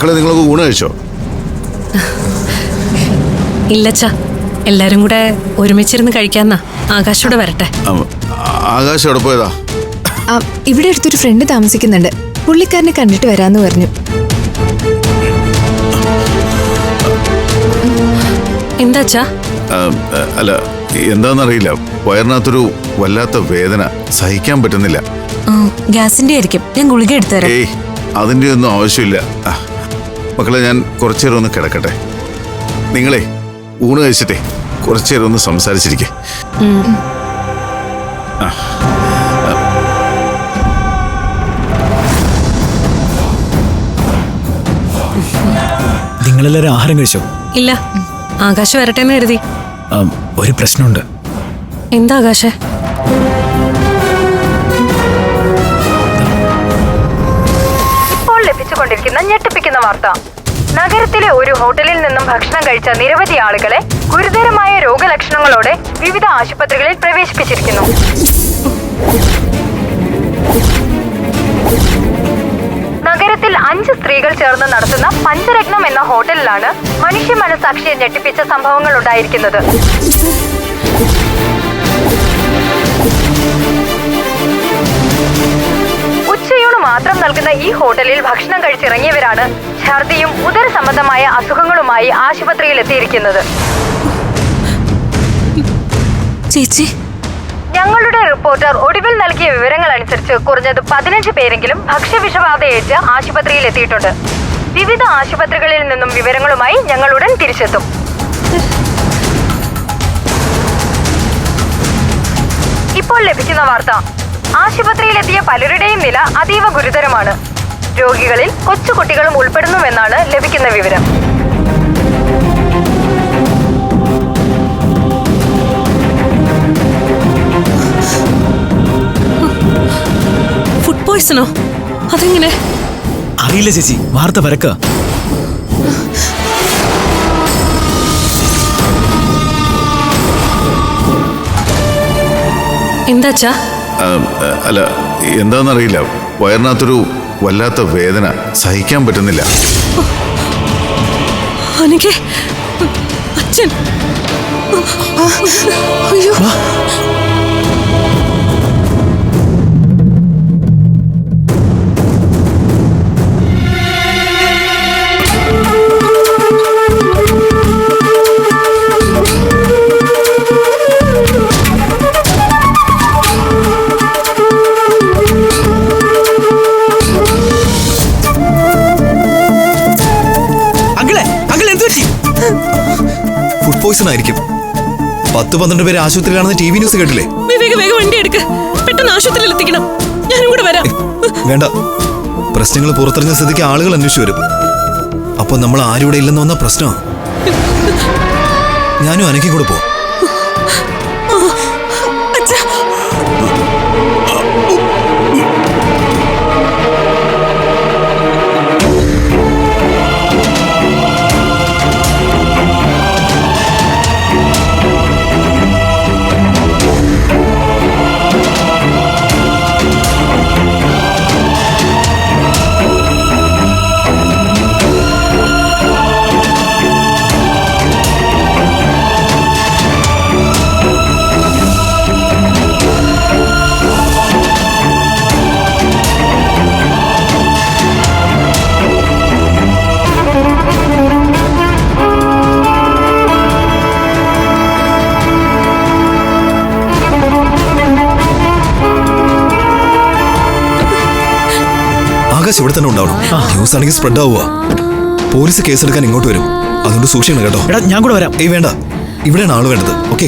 മക്കളെ നിങ്ങളൊക്കെ ഊണ് കഴിച്ചോ? ഇല്ലച്ചാ, എല്ലാരും കൂടെ ഒരുമിച്ചിരുന്ന് കഴിക്കാന്നാ. ആകാശോടെ വരട്ടെ. ആകാശം എവിടെ പോയതാ? ഇവിടെ അടുത്തൊരു ഫ്രണ്ട് താമസിക്കുന്നുണ്ട്. പുള്ളിക്കാരനെ കണ്ടിട്ട് വരാന്ന് പറഞ്ഞു. എന്താച്ചാ? അല്ല, എന്താന്നറിയില്ല, വയറിനകത്തൊരു വല്ലാത്ത വേദന, സഹിക്കാൻ പറ്റുന്നില്ല. ഗ്യാസിന്റെ ആയിരിക്കും, ഞാൻ ഗുളിക എടുത്തുതരാം. ഏയ്, അതിന്റെ ഒന്നും ആവശ്യമില്ല. മക്കളെ, ഞാൻ കുറച്ചേരം ഒന്ന് കിടക്കട്ടെ. നിങ്ങളെ ഊണ് കഴിച്ചിട്ടേ കുറച്ചേരം ഒന്ന് സംസാരിച്ചിരിക്കേ. നിങ്ങളെല്ലാരും ആഹാരം കഴിച്ചോ? ഇല്ല, ആകാശ് വരട്ടെ എന്ന് കരുതി. ഒരു പ്രശ്നമുണ്ട്. എന്താ ആകാശേ? ഇപ്പോൾ ലഭിച്ചുകൊണ്ടിരിക്കുന്ന ഞെട്ടിപ്പിക്കുന്ന വാർത്ത. നഗരത്തിലെ ഒരു ഹോട്ടലിൽ നിന്നും ഭക്ഷണം കഴിച്ച നിരവധി ആളുകളെ ഗുരുതരമായ രോഗലക്ഷണങ്ങളോടെ വിവിധ ആശുപത്രികളിൽ പ്രവേശിപ്പിച്ചിരിക്കുന്നു. നഗരത്തിൽ 5 സ്ത്രീകൾ ചേർന്ന് നടത്തുന്ന പഞ്ചരത്നം എന്ന ഹോട്ടലിലാണ് മനുഷ്യ മനസാക്ഷിയെ ഞെട്ടിപ്പിച്ച സംഭവങ്ങൾ ഉണ്ടായിരിക്കുന്നത്. ഉച്ചയൂണ് മാത്രം നൽകുന്ന ഈ ഹോട്ടലിൽ ഭക്ഷണം കഴിച്ചിറങ്ങിയവരാണ് ഛർദിയും ഉദര സംബന്ധമായ അസുഖങ്ങളുമായി ആശുപത്രിയിൽ എത്തിയിരിക്കുന്നത്. ചേച്ചി, ഞങ്ങളുടെ റിപ്പോർട്ടർ ഒടുവിൽ നൽകിയ വിവരങ്ങൾ അനുസരിച്ച് കുറഞ്ഞത് 15 പേരെങ്കിലും ഭക്ഷ്യവിഷബാധയേറ്റ് ആശുപത്രിയിൽ എത്തിയിട്ടുണ്ട്. വിവിധ ആശുപത്രികളിൽ നിന്നും വിവരങ്ങളുമായി ഞങ്ങൾ ഉടൻ തിരിച്ചെത്തും. ഇപ്പോൾ ലഭിക്കുന്ന വാർത്ത. ആശുപത്രിയിലെത്തിയ പലരുടെയും നില അതീവ ഗുരുതരമാണ്. രോഗികളിൽ കൊച്ചുകുട്ടികളും ഉൾപ്പെടുന്നുവെന്നാണ് ലഭിക്കുന്ന വിവരം. ഫുഡ് പോയ്സണോ? അതെങ്ങനെ? അറിയില്ല ചേച്ചി, വാർത്ത പരക്ക. എന്താച്ചാ? അല്ല, എന്താന്നറിയില്ല, വയറിനകത്തൊരു വല്ലാത്ത വേദന, സഹിക്കാൻ പറ്റുന്നില്ല. എനിക്ക് അച്ഛൻ. അയ്യോ, ഫുഡ് പോയ്സൺ ആയിരിക്കും. 10-12 പേര് ആശുപത്രിയിലാണെന്ന് TV ന്യൂസ് കേട്ടില്ലേ? വേഗം വണ്ടി എടുക്ക്, പെട്ടെന്ന് ആശുപത്രിയിൽ എത്തിക്കണം. ഞാനും കൂടെ വരാം. വേണ്ട, പ്രശ്നങ്ങൾ പുറത്തെറിഞ്ഞ സ്ഥിതിക്ക് ആളുകൾ അന്വേഷിച്ചു വരും. അപ്പൊ നമ്മൾ ആരും ഇവിടെ ഇല്ലെന്ന് വന്ന പ്രശ്നമാണ്. ഞാനും അനക്കി കൂടെ പോ. ആകാശ് ഇവിടെ തന്നെ ഉണ്ടാവണം. ന്യൂസ് ആണെങ്കിൽ സ്പ്രെഡ് ആവുക. പോലീസ് കേസെടുക്കാൻ ഇങ്ങോട്ട് വരും. അതുകൊണ്ട് സൂക്ഷിക്കണം കേട്ടോ. ഞാൻ കൂടെ വരാം. വേണ്ട, ഇവിടെയാണ് ആള് വേണ്ടത്. ഓക്കെ.